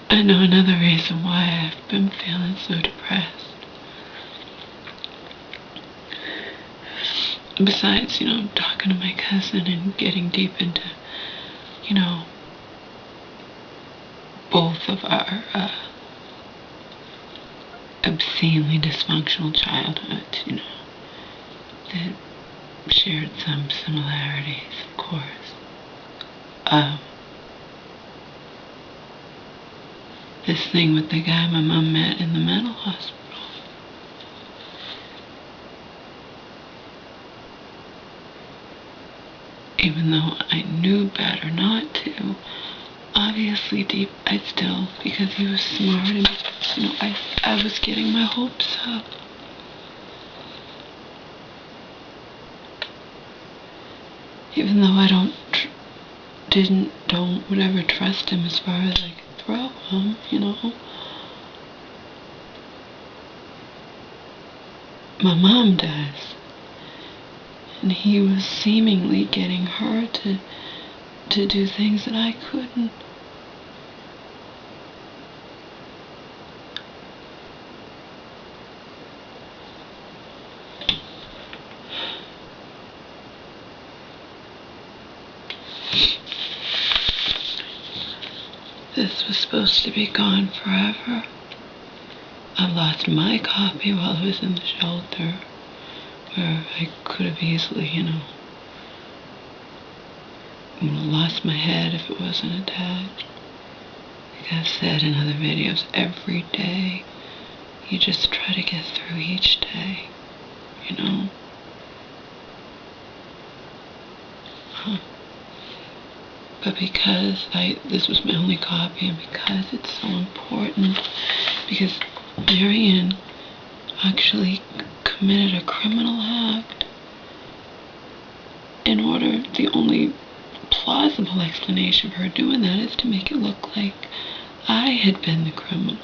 I know another reason why I've been feeling so depressed. Besides, talking to my cousin and getting deep into, both of our obscenely dysfunctional childhoods, that shared some similarities, of course. This thing with the guy my mom met in the mental hospital. Even though I knew better not to, obviously deep, I still, because he was smart and, I was getting my hopes up. Even though I don't would ever trust him as far as I could throw him, My mom does. And he was seemingly getting her to do things that I couldn't. This was supposed to be gone forever. I lost my copy while I was in the shelter, where I could have easily, lost my head if it wasn't attached. Like I've said in other videos, every day you just try to get through each day, But because this was my only copy, and because it's so important, because Marion actually committed a criminal act in order, the only plausible explanation for her doing that is to make it look like I had been the criminal.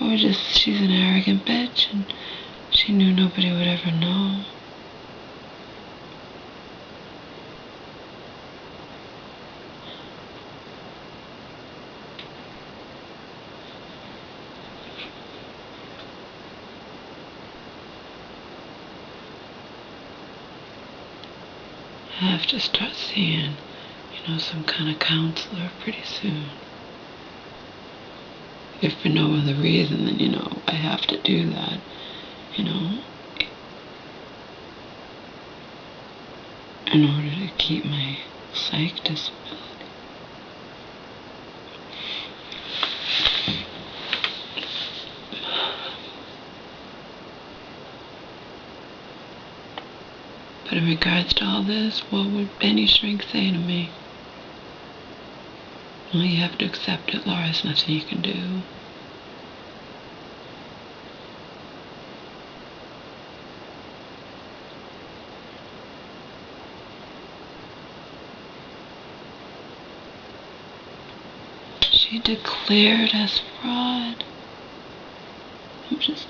Or just she's an arrogant bitch and she knew nobody would ever know. I have to start seeing, some kind of counselor pretty soon. If for no other reason than, I have to do that, in order to keep my psych disability. But in regards to all this, what would any shrink say to me? Well, you have to accept it, Laura. There's nothing you can do. She declared as fraud. I'm just...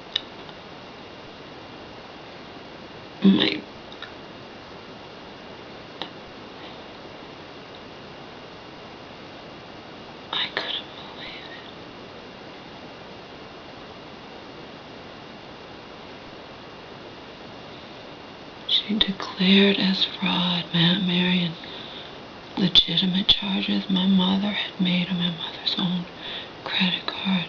I couldn't believe it. She declared as fraud, Marion, legitimate charges my mother had made on my mother's own credit card.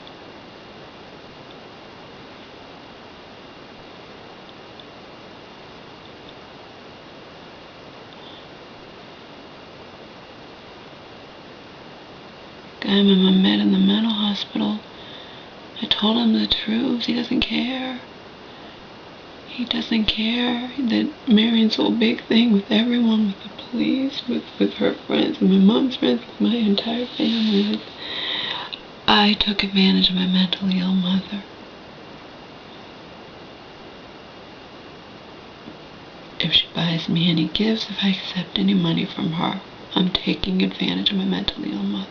Guy my mom met in the mental hospital, I told him the truth. He doesn't care. He doesn't care that Marion's whole big thing with everyone, with the police, with her friends, with my mom's friends, with my entire family. I took advantage of my mentally ill mother. If she buys me any gifts, if I accept any money from her, I'm taking advantage of my mentally ill mother.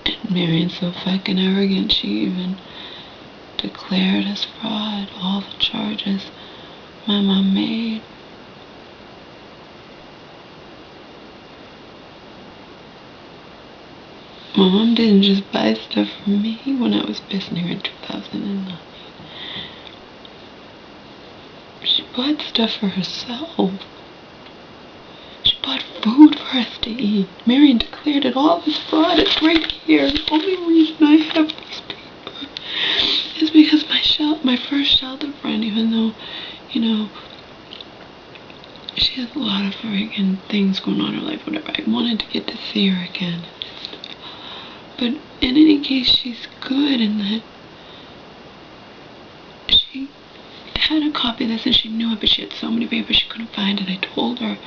And Marion's so fucking arrogant, she even declared as fraud all the charges my mom made. My mom didn't just buy stuff for me when I was visiting her in 2009. She bought stuff for herself. She bought food for us to eat. Marion declared it all as fraud. It's right here. The only reason I have this paper is because my first childhood friend, even though, she has a lot of freaking things going on in her life, whatever, I wanted to get to see her again. But in any case, she's good in that she had a copy of this and she knew it, but she had so many papers she couldn't find it. I told her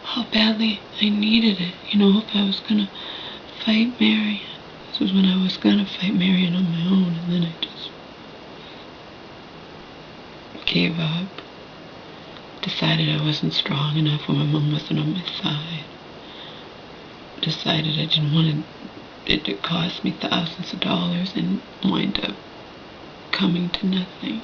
how badly I needed it, if I was gonna fight Marion. This was when I was gonna fight Marion on my own, and then I just gave up. Decided I wasn't strong enough when my mom wasn't on my side. Decided I didn't want it to cost me thousands of dollars and wind up coming to nothing,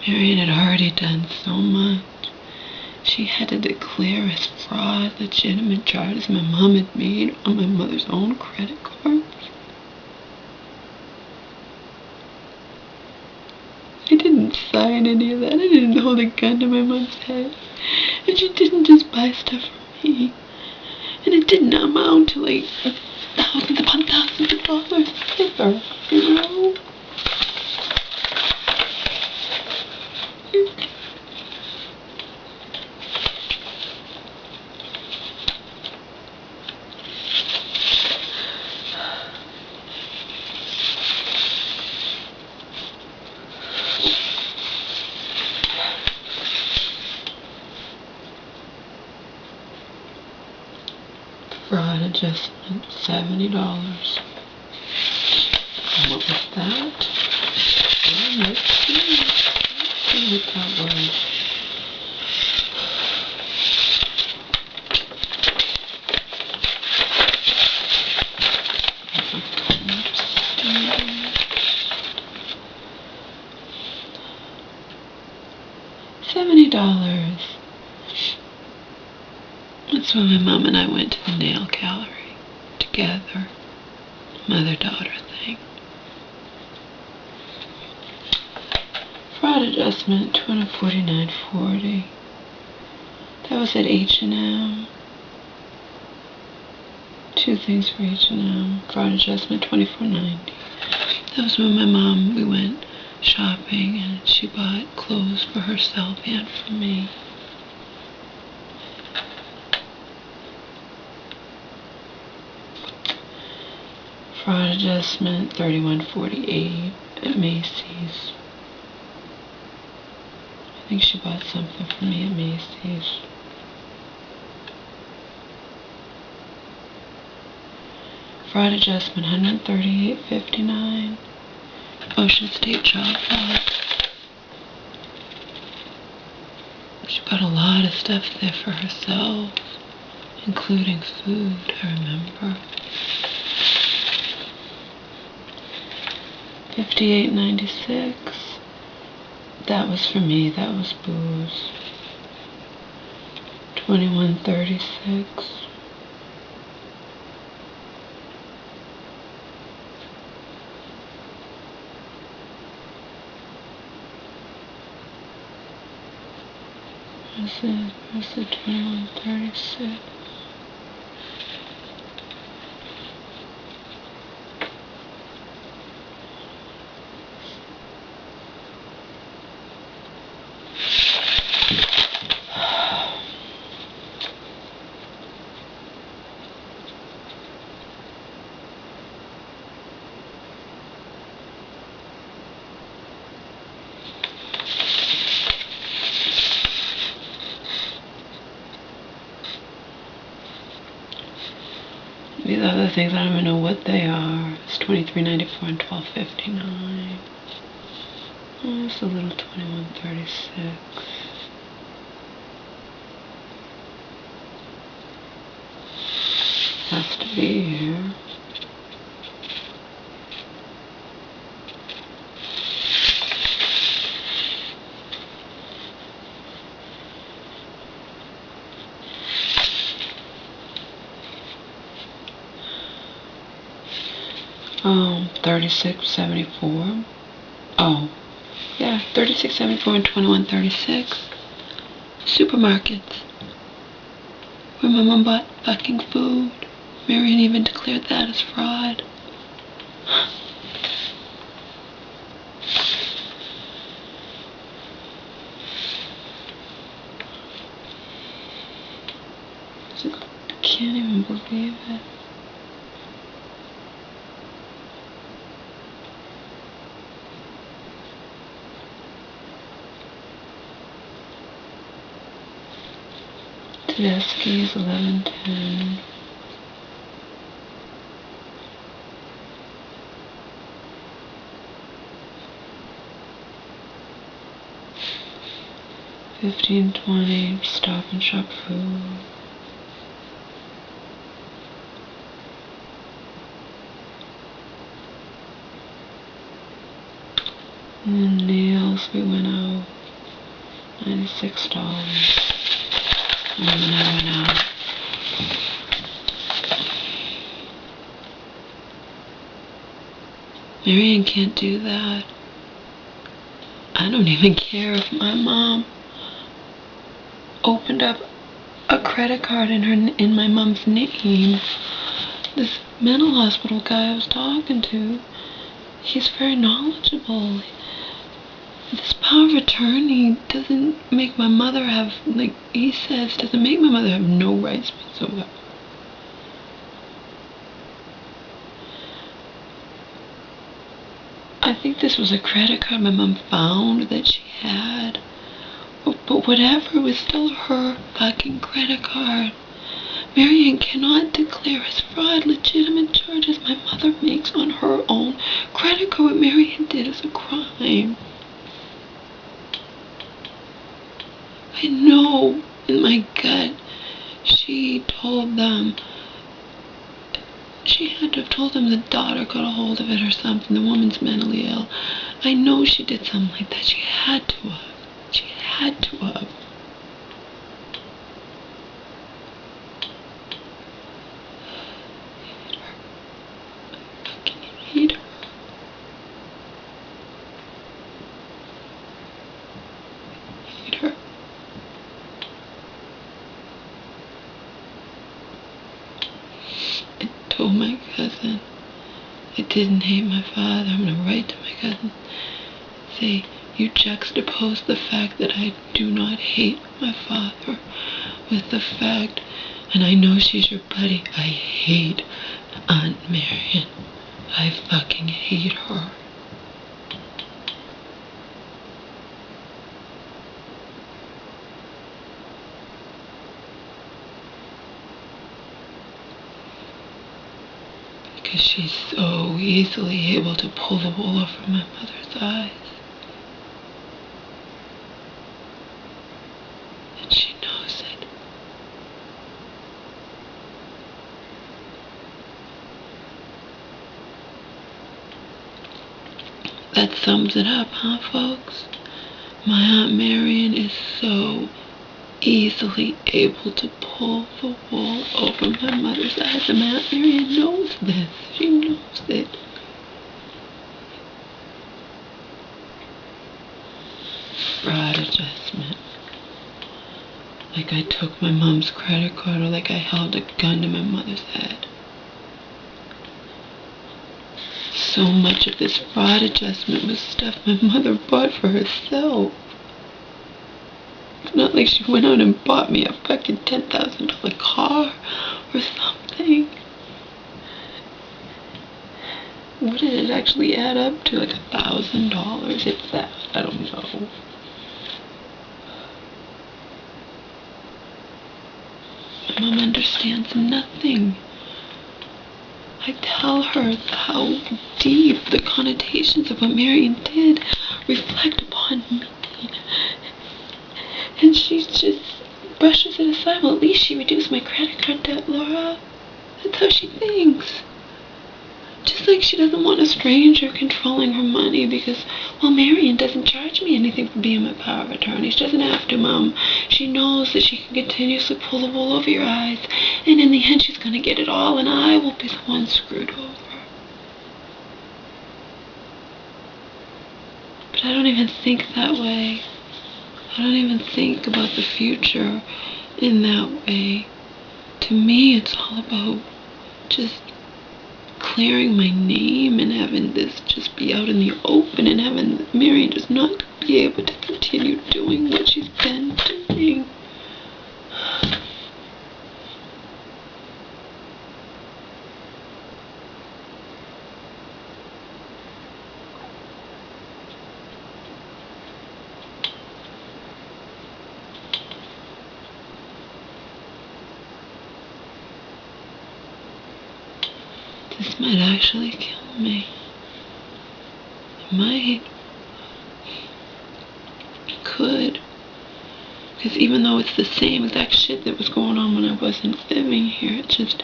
Marion had already done so much. She had to declare as fraud legitimate charges my mom had made on my mother's own credit cards. I didn't sign any of that. I didn't hold a gun to my mom's head. And she didn't just buy stuff for me. And it didn't amount to like thousands upon thousands of dollars either, Fraud adjustment, $70. And what was that? Well, let's see what that was. $70. That's when my mom and I went to the nail gallery together. Mother-daughter thing. Fraud adjustment, $249.40. That was at H&M. Two things for H&M. Fraud adjustment, $24.90. That was when my mom, we went shopping and she bought clothes for herself and for me. Fraud adjustment, $31.48 at Macy's. I think she bought something for me at Macy's. Fraud adjustment, $138.59. Ocean State Job Lot. She bought a lot of stuff there for herself, including food, I remember. $58.96. That was for me, that was booze. $21.36. Where's the $21.36? These other things, I don't even know what they are. It's $23.94 and $12.59. Oh, it's a little 2136. Has to be here. Oh, 3674. Oh, yeah, 3674 and 2136. Supermarkets. Where my mom bought fucking food. Marion even declared that as fraud. I can't even believe it. Tedeschi is 1110. $15.20. Stop and Shop food. And then nails, we went out $96. And then I went out. Marion can't do that. I don't even care if my mom opened up a credit card in my mom's name. This mental hospital guy I was talking to, he's very knowledgeable. This power of attorney doesn't make my mother have, like he says, doesn't make my mother have no rights whatsoever. I think this was a credit card my mom found that she had. But whatever, it was still her fucking credit card. Marion cannot declare as fraud legitimate charges my mother makes on her own credit card. What Marion did is a crime. I know in my gut she told them. She had to have told them the daughter got a hold of it or something. The woman's mentally ill. I know she did something like that. She had to have. She had to have. I fucking hate her. I hate her. I told my cousin I didn't hate my father. I'm gonna write to my cousin. Say, you juxtapose the fact that I do not hate my father with the fact, and I know she's your buddy, I hate Aunt Marion. I fucking hate her. Because she's so easily able to pull the wool over my mother's eyes. And she knows it. That sums it up, huh, folks? My Aunt Marion is so easily able to pull the wool over my mother's eyes, and my Aunt Marion knows this. She knows it. Fraud adjustment. Like I took my mom's credit card, or like I held a gun to my mother's head. So much of this fraud adjustment was stuff my mother bought for herself. It's not like she went out and bought me a fucking $10,000 car or something. What did it actually add up to? Like $1,000? If that, I don't know. My mom understands nothing. I tell her how deep the connotations of what Marion did reflect upon me. And she just brushes it aside. Well, at least she reduced my credit card debt, Laura. That's how she thinks. Just like she doesn't want a stranger controlling her money because, well, Marion doesn't charge me anything for being my power of attorney. She doesn't have to, Mom. She knows that she can continuously pull the wool over your eyes, and in the end she's going to get it all, and I will be the one screwed over. But I don't even think that way. I don't even think about the future in that way. To me, it's all about just clearing my name and having this just be out in the open and having Marion just not be able to continue doing what she's been doing. This might actually kill me. It might. It could. Because even though it's the same exact shit that was going on when I wasn't living here, it's just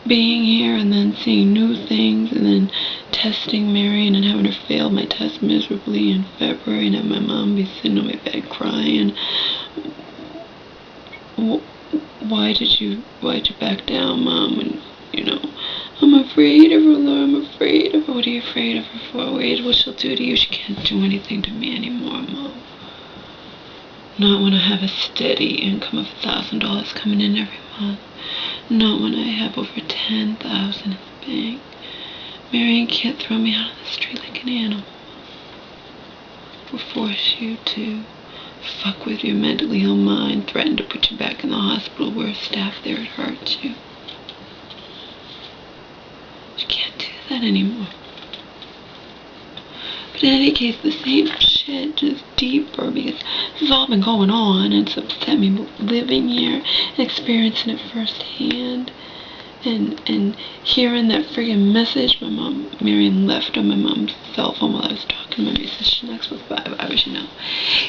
being here and then seeing new things and then testing Marion and having her fail my test miserably in February and have my mom be sitting on my bed crying. Why'd you back down, Mom? And, I'm afraid of her, Laura. I'm afraid of her. What are you afraid of her for? Wait, what she'll do to you? She can't do anything to me anymore, Mom. Not when I have a steady income of $1,000 coming in every month. Not when I have over $10,000 in the bank. Marion can't throw me out on the street like an animal. Or force you to fuck with your mentally ill mind, threaten to put you back in the hospital where staff there had hurt you. She can't do that anymore. But in any case, the same shit, just deeper, because this has all been going on, and it's upset me living here and experiencing it firsthand, and hearing that friggin' message Marion left on my mom's cell phone while I was talking to my musician next with 5 hours,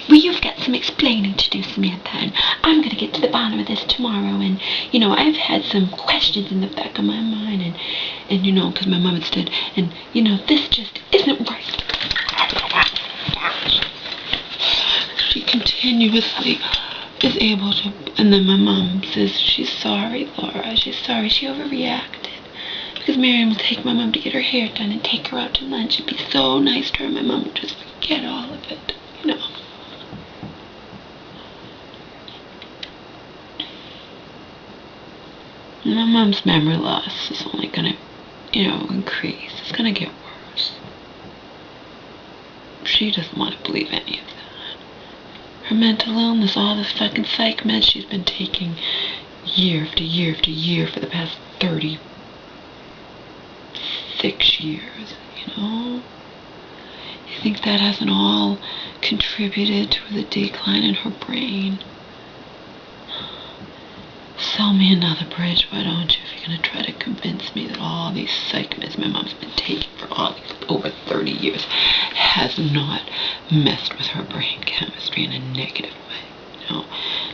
Well, you've got some explaining to do, Samantha, and I'm going to get to the bottom of this tomorrow, and, I've had some questions in the back of my mind, and because my mom had said, and, this just isn't right. She continuously is able to, and then my mom says she's sorry, Laura, she's sorry, she overreacted. Because Marion would take my mom to get her hair done and take her out to lunch and be so nice to her, my mom would just forget all of it, And my mom's memory loss is only gonna, increase. It's gonna get worse. She doesn't want to believe any of that. Her mental illness, all this fucking psych meds she's been taking year after year after year for the past 36 years, You think that hasn't all contributed to the decline in her brain? Sell me another bridge, why don't you, if you're going to try to convince me that all these psych meds my mom's been taking for all these over 30 years has not messed with her brain chemistry in a negative way.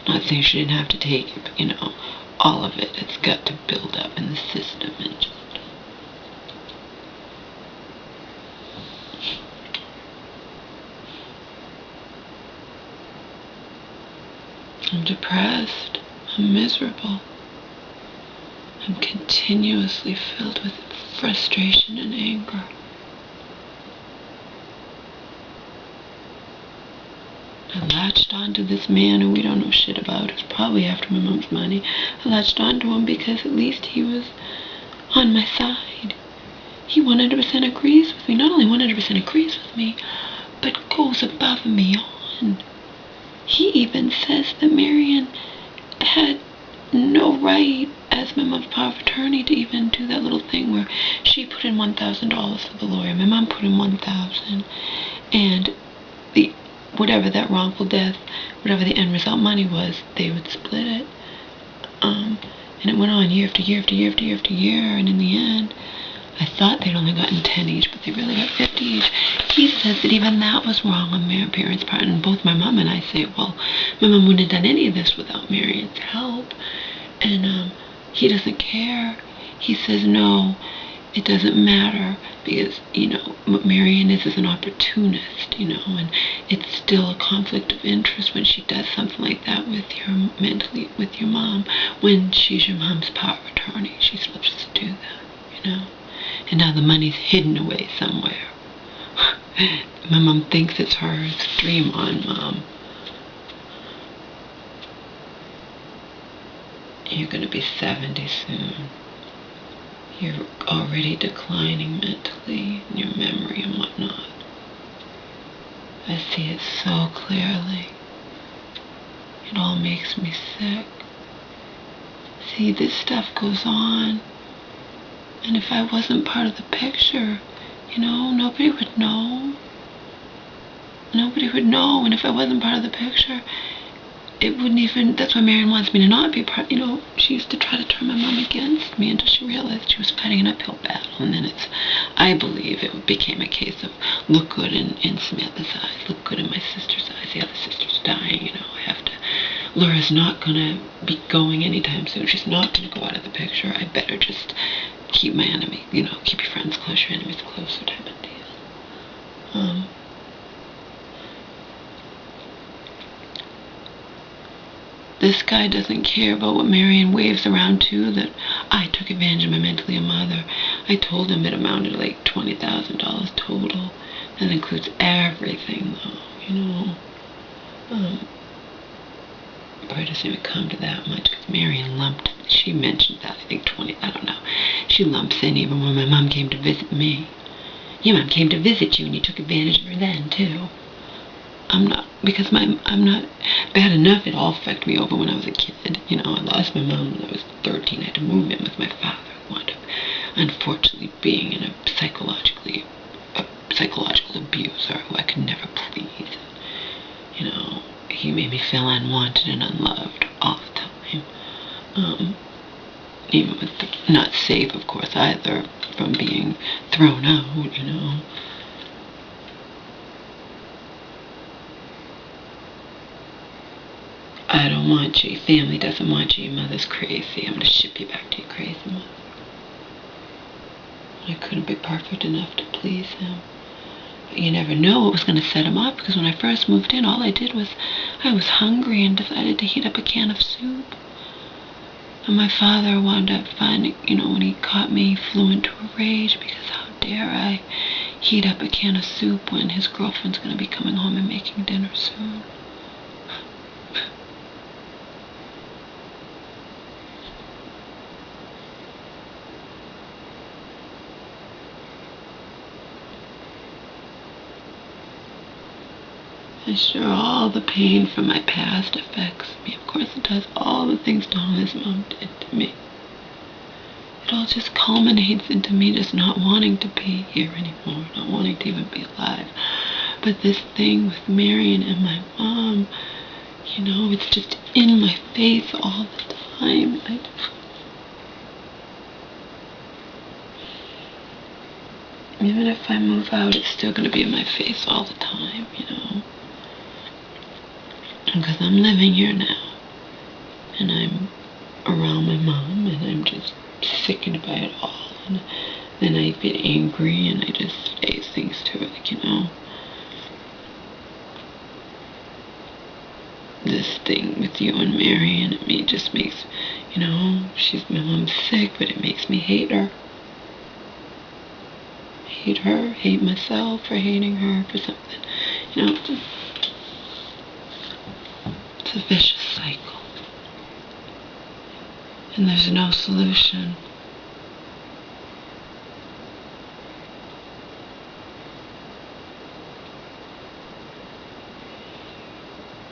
Not saying she didn't have to take it, but, all of it, it's got to build up in the system and just... I'm depressed. I'm miserable. I'm continuously filled with frustration and anger. I latched onto this man who we don't know shit about, who's probably after my mom's money. I latched onto him because at least he was on my side. He 100% agrees with me. Not only 100% agrees with me, but goes above and beyond. He even says that Marion had no right as my mom's power of attorney to even do that little thing where she put in $1,000 for the lawyer. My mom put in $1,000, and whatever that wrongful death, whatever the end result money was, they would split it. And it went on year after year after year after year after year, and in the end, I thought they'd only gotten 10 each, but they really got 50 each. He says that even that was wrong on my parents' part, and both my mom and I say, well, my mom wouldn't have done any of this without Marion's help, and he doesn't care. He says, no, it doesn't matter, because, what Marion is an opportunist, and it's still a conflict of interest when she does something like that with your mom, when she's your mom's power of attorney. She's supposed to do that, And now the money's hidden away somewhere. My mom thinks it's hers. Dream on, Mom. You're going to be 70 soon. You're already declining mentally in your memory and whatnot. I see it so clearly. It all makes me sick. See, this stuff goes on. And if I wasn't part of the picture, nobody would know. Nobody would know. And if I wasn't part of the picture, it wouldn't even, that's why Marion wants me to not be part, she used to try to turn my mom against me until she realized she was fighting an uphill battle. And then I believe it became a case of look good in Samantha's eyes, look good in my sister's eyes. The other sister's dying, I have to, Laura's not going to be going anytime soon. She's not going to go out of the picture. I better just keep my enemy, keep your friends close, your enemies closer type of deal. This guy doesn't care about what Marion waves around to, that I took advantage of my mentally ill mother. I told him it amounted to like $20,000 total. That includes everything, though, Probably doesn't even come to that much, because Marion lumped, she mentioned that, I think 20, I don't know. She lumps in even when my mom came to visit me. Your mom came to visit you and you took advantage of her then, too. I'm not bad enough, it all fucked me over when I was a kid. I lost my mom when I was 13. I had to move in with my father, who wound up, unfortunately, being in a psychological abuser who I could never please. He made me feel unwanted and unloved all the time. Even with not safe, of course, either, from being thrown out, I don't want you. Your family doesn't want you. Your mother's crazy. I'm going to ship you back to your crazy mother. I couldn't be perfect enough to please him. But you never know what was going to set him up, because when I first moved in, all I did was, I was hungry and decided to heat up a can of soup. And my father wound up finding, when he caught me, flew into a rage, because how dare I heat up a can of soup when his girlfriend's going to be coming home and making dinner soon. I'm sure all the pain from my past affects me. Of course it does. All the things Donna's mom did to me. It all just culminates into me just not wanting to be here anymore, not wanting to even be alive. But this thing with Marion and my mom, it's just in my face all the time. Even if I move out, it's still going to be in my face all the time, Because I'm living here now, and I'm around my mom, and I'm just sickened by it all, and then I get angry, and I just say things to her, this thing with you and Marion and me just makes, my mom's sick, but it makes me hate her. Hate her, hate myself for hating her for something, It's a vicious cycle. And there's no solution.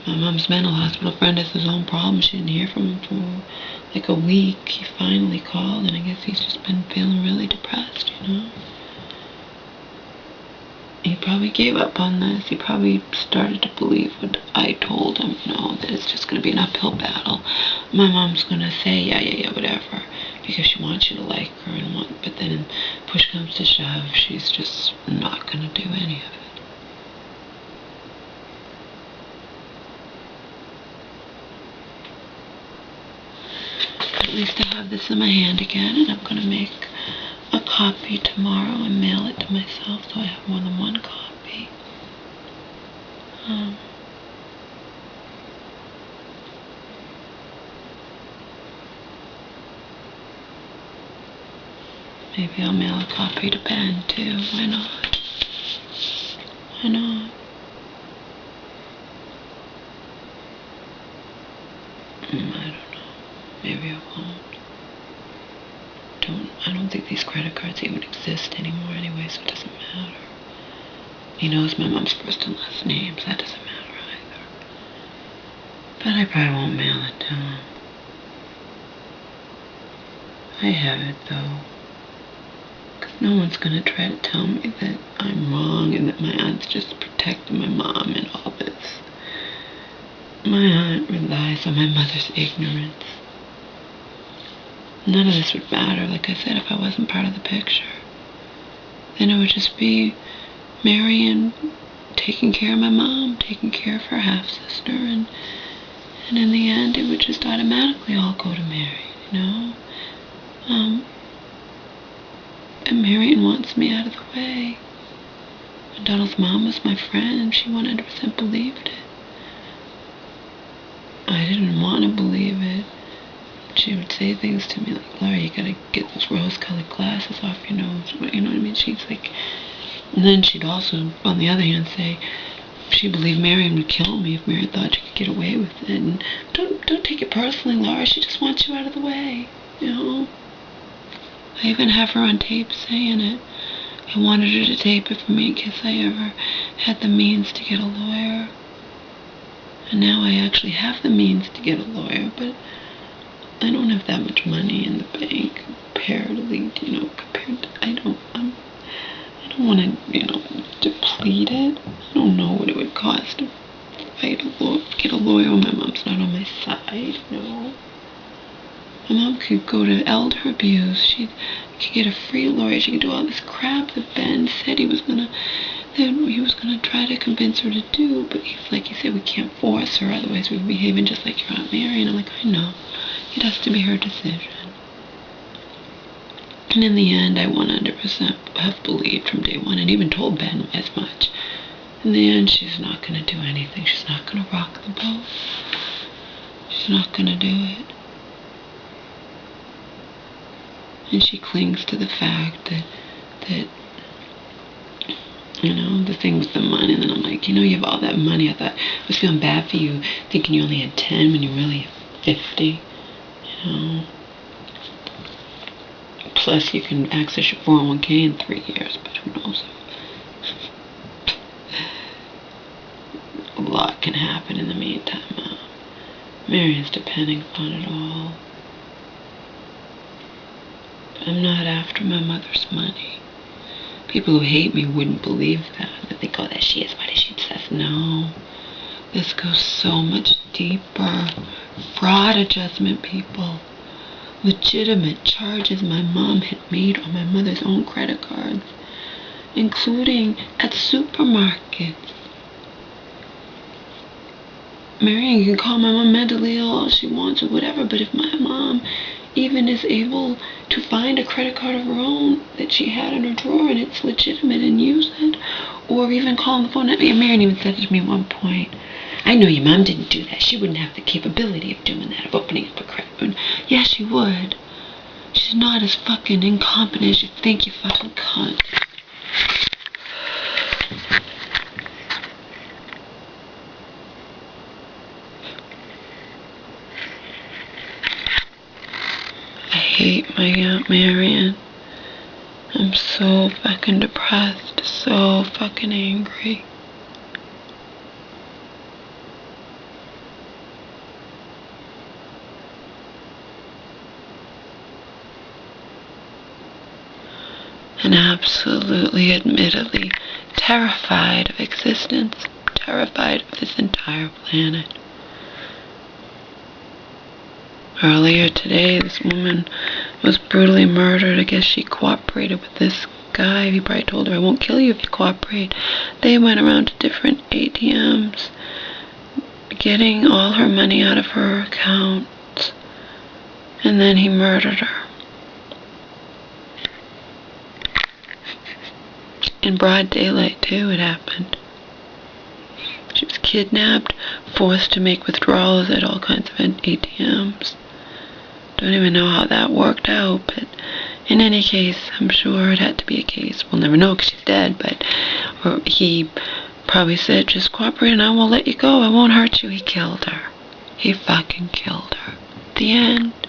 My mom's mental hospital friend has his own problems. She didn't hear from him for like a week. He finally called, and I guess he's just been feeling really depressed, He probably gave up on this. He probably started to believe what I told him, that it's just going to be an uphill battle. my mom's gonna say, yeah, whatever, because she wants you to like her but then push comes to shove, she's just not gonna do any of it. At least I have this in my hand again, and I'm gonna make a copy tomorrow and mail it to myself so I have more than one copy. Maybe I'll mail a copy to Ben too. Why not? Why not? I don't know. Maybe I won't. I don't think these credit cards even exist anymore anyway, so it doesn't matter. He knows my mom's first and last name, so that doesn't matter either. But I probably won't mail it to him. I have it though. Because no one's gonna try to tell me that I'm wrong and that my aunt's just protecting my mom and all this. My aunt relies on my mother's ignorance. None of this would matter, like I said, if I wasn't part of the picture. Then it would just be Marion taking care of my mom, taking care of her half-sister, and in the end it would just automatically all go to Marion, you know? And Marion wants me out of the way. And Donald's mom was my friend, she 100% believed it. I didn't want to believe it. She would say things to me like, Laura, you gotta get those rose-colored glasses off your nose. You know what I mean? She's like, and then she'd also, on the other hand, say she believed Marion would kill me if Marion thought she could get away with it. And don't take it personally, Laura. She just wants you out of the way, you know? I even have her on tape saying it. I wanted her to tape it for me in case I ever had the means to get a lawyer. And now I actually have the means to get a lawyer, but I don't have that much money in the bank comparatively, you know, I don't want to, deplete it. I don't know what it would cost to fight get a lawyer when my mom's not on my side, you know. My mom could go to elder abuse. She could get a free lawyer. She could do all this crap that Ben said he was gonna try to convince her to do, but like he said, we can't force her, otherwise we're behaving just like your Aunt Mary. And I'm like, I know. It has to be her decision. And in the end, I 100% have believed from day one, and even told Ben as much. In the end, she's not going to do anything. She's not going to rock the boat. She's not going to do it. And she clings to the fact that the thing with the money. And then I'm like, you have all that money. I was feeling bad for you, thinking you only had 10 when you really had 50. Plus you can access your 401k in 3 years, but who knows? A lot can happen in the meantime. Marion's depending on it all. But I'm not after my mother's money. People who hate me wouldn't believe that. They think, oh, that she is. Why does she obsess? No. This goes so much deeper. Fraud adjustment, people. Legitimate charges my mom had made on my mother's own credit cards, including at supermarkets. Marion can call my mom mentally ill all she wants or whatever, but if my mom even is able to find a credit card of her own that she had in her drawer and it's legitimate and use it, or even call on the phone. Marion even said it to me at one point, I know your mom didn't do that. She wouldn't have the capability of doing that, of opening up a credit card. Yeah, she would. She's not as fucking incompetent as you think, you fucking cunt. I hate my Aunt Marion. I'm so fucking depressed, so fucking angry. And absolutely, admittedly, terrified of existence, terrified of this entire planet. Earlier today, this woman was brutally murdered. I guess she cooperated with this guy. He probably told her, I won't kill you if you cooperate. They went around to different ATMs, getting all her money out of her account. And then he murdered her. In broad daylight, too, it happened. She was kidnapped, forced to make withdrawals at all kinds of ATMs. Don't even know how that worked out, but in any case, I'm sure it had to be a case. We'll never know because she's dead, but or he probably said, just cooperate and I won't let you go. I won't hurt you. He killed her. He fucking killed her. The end.